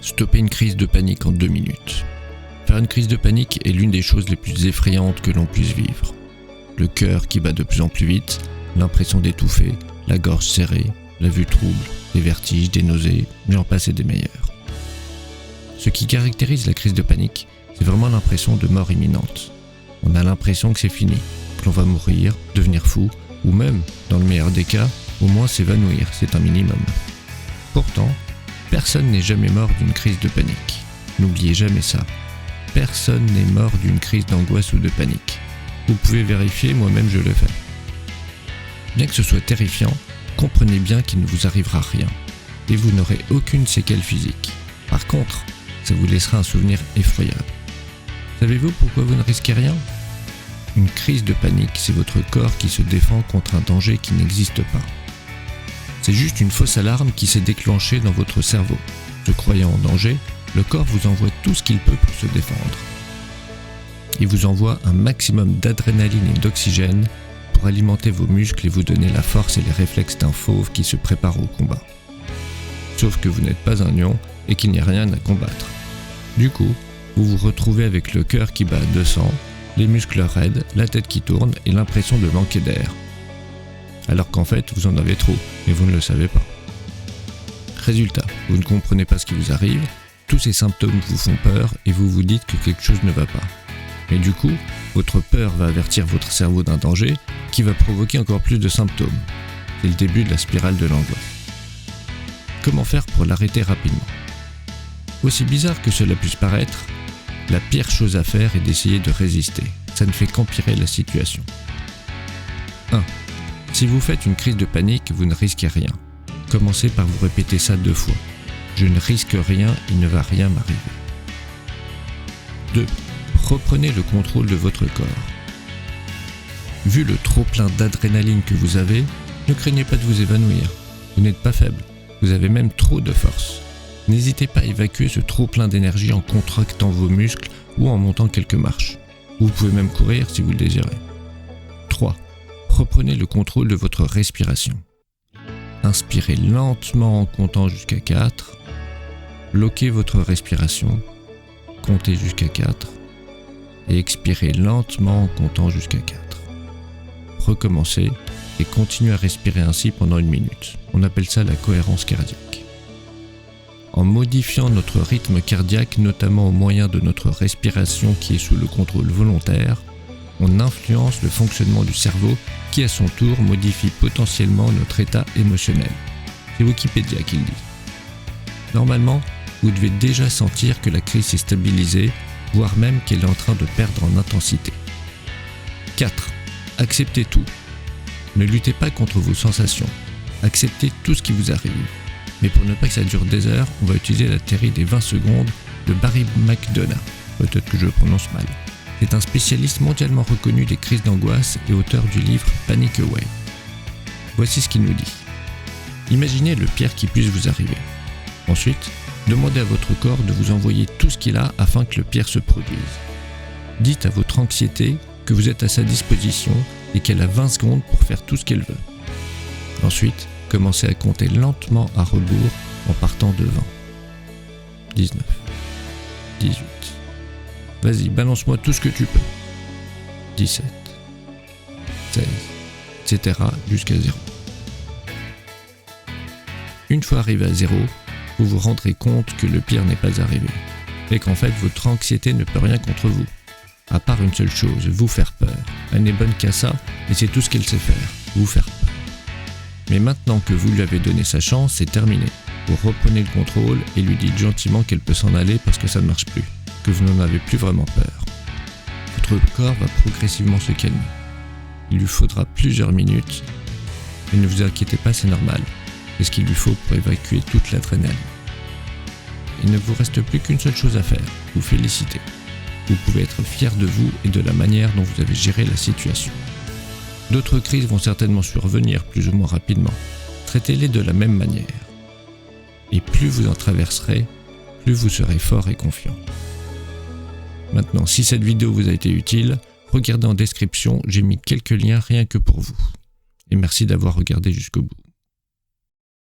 Stopper une crise de panique en 2 minutes. Faire une crise de panique est l'une des choses les plus effrayantes que l'on puisse vivre. Le cœur qui bat de plus en plus vite, l'impression d'étouffer, la gorge serrée, la vue trouble, des vertiges, des nausées, j'en passe et des meilleurs. Ce qui caractérise la crise de panique, c'est vraiment l'impression de mort imminente. On a l'impression que c'est fini, que l'on va mourir, devenir fou, ou même, dans le meilleur des cas, au moins s'évanouir, c'est un minimum. Pourtant, personne n'est jamais mort d'une crise de panique. N'oubliez jamais ça. Personne n'est mort d'une crise d'angoisse ou de panique. Vous pouvez vérifier, moi-même je le fais. Bien que ce soit terrifiant, comprenez bien qu'il ne vous arrivera rien, et vous n'aurez aucune séquelle physique. Par contre, ça vous laissera un souvenir effroyable. Savez-vous pourquoi vous ne risquez rien ? Une crise de panique, c'est votre corps qui se défend contre un danger qui n'existe pas. C'est juste une fausse alarme qui s'est déclenchée dans votre cerveau. Se croyant en danger, le corps vous envoie tout ce qu'il peut pour se défendre. Il vous envoie un maximum d'adrénaline et d'oxygène pour alimenter vos muscles et vous donner la force et les réflexes d'un fauve qui se prépare au combat. Sauf que vous n'êtes pas un lion et qu'il n'y a rien à combattre. Du coup, vous vous retrouvez avec le cœur qui bat à 200, les muscles raides, la tête qui tourne et l'impression de manquer d'air. Alors qu'en fait, vous en avez trop, et vous ne le savez pas. Résultat, vous ne comprenez pas ce qui vous arrive, tous ces symptômes vous font peur et vous vous dites que quelque chose ne va pas. Et du coup, votre peur va avertir votre cerveau d'un danger qui va provoquer encore plus de symptômes. C'est le début de la spirale de l'angoisse. Comment faire pour l'arrêter rapidement ? Aussi bizarre que cela puisse paraître, la pire chose à faire est d'essayer de résister. Ça ne fait qu'empirer la situation. 1. Si vous faites une crise de panique, vous ne risquez rien. Commencez par vous répéter ça 2 fois. Je ne risque rien, il ne va rien m'arriver. 2. Reprenez le contrôle de votre corps. Vu le trop-plein d'adrénaline que vous avez, ne craignez pas de vous évanouir. Vous n'êtes pas faible, vous avez même trop de force. N'hésitez pas à évacuer ce trop-plein d'énergie en contractant vos muscles ou en montant quelques marches. Vous pouvez même courir si vous le désirez. 3. Reprenez le contrôle de votre respiration. Inspirez lentement en comptant jusqu'à 4. Bloquez votre respiration. Comptez jusqu'à 4. Et expirez lentement en comptant jusqu'à 4. Recommencez et continuez à respirer ainsi pendant 1 minute. On appelle ça la cohérence cardiaque. En modifiant notre rythme cardiaque, notamment au moyen de notre respiration qui est sous le contrôle volontaire, on influence le fonctionnement du cerveau qui à son tour modifie potentiellement notre état émotionnel. C'est Wikipédia qui le dit. Normalement, vous devez déjà sentir que la crise s'est stabilisée, voire même qu'elle est en train de perdre en intensité. 4. Acceptez tout. Ne luttez pas contre vos sensations. Acceptez tout ce qui vous arrive. Mais pour ne pas que ça dure des heures, on va utiliser la théorie des 20 secondes de Barry McDonough. Peut-être que je le prononce mal. C'est un spécialiste mondialement reconnu des crises d'angoisse et auteur du livre Panic Away. Voici ce qu'il nous dit. Imaginez le pire qui puisse vous arriver. Ensuite, demandez à votre corps de vous envoyer tout ce qu'il a afin que le pire se produise. Dites à votre anxiété que vous êtes à sa disposition et qu'elle a 20 secondes pour faire tout ce qu'elle veut. Ensuite, commencez à compter lentement à rebours en partant de 20. 19. 18. Vas-y, balance-moi tout ce que tu peux. 17. 16. Etc. jusqu'à 0. Une fois arrivé à 0, vous vous rendrez compte que le pire n'est pas arrivé. Et qu'en fait, votre anxiété ne peut rien contre vous. À part une seule chose, vous faire peur. Elle n'est bonne qu'à ça, et c'est tout ce qu'elle sait faire, vous faire peur. Mais maintenant que vous lui avez donné sa chance, c'est terminé. Vous reprenez le contrôle et lui dites gentiment qu'elle peut s'en aller parce que ça ne marche plus, que vous n'en avez plus vraiment peur. Votre corps va progressivement se calmer. Il lui faudra plusieurs minutes, mais ne vous inquiétez pas, c'est normal. C'est ce qu'il lui faut pour évacuer toute l'adrénaline. Il ne vous reste plus qu'une seule chose à faire, vous féliciter. Vous pouvez être fier de vous et de la manière dont vous avez géré la situation. D'autres crises vont certainement survenir plus ou moins rapidement. Traitez-les de la même manière. Et plus vous en traverserez, plus vous serez fort et confiant. Maintenant, si cette vidéo vous a été utile, regardez en description, j'ai mis quelques liens rien que pour vous. Et merci d'avoir regardé jusqu'au bout.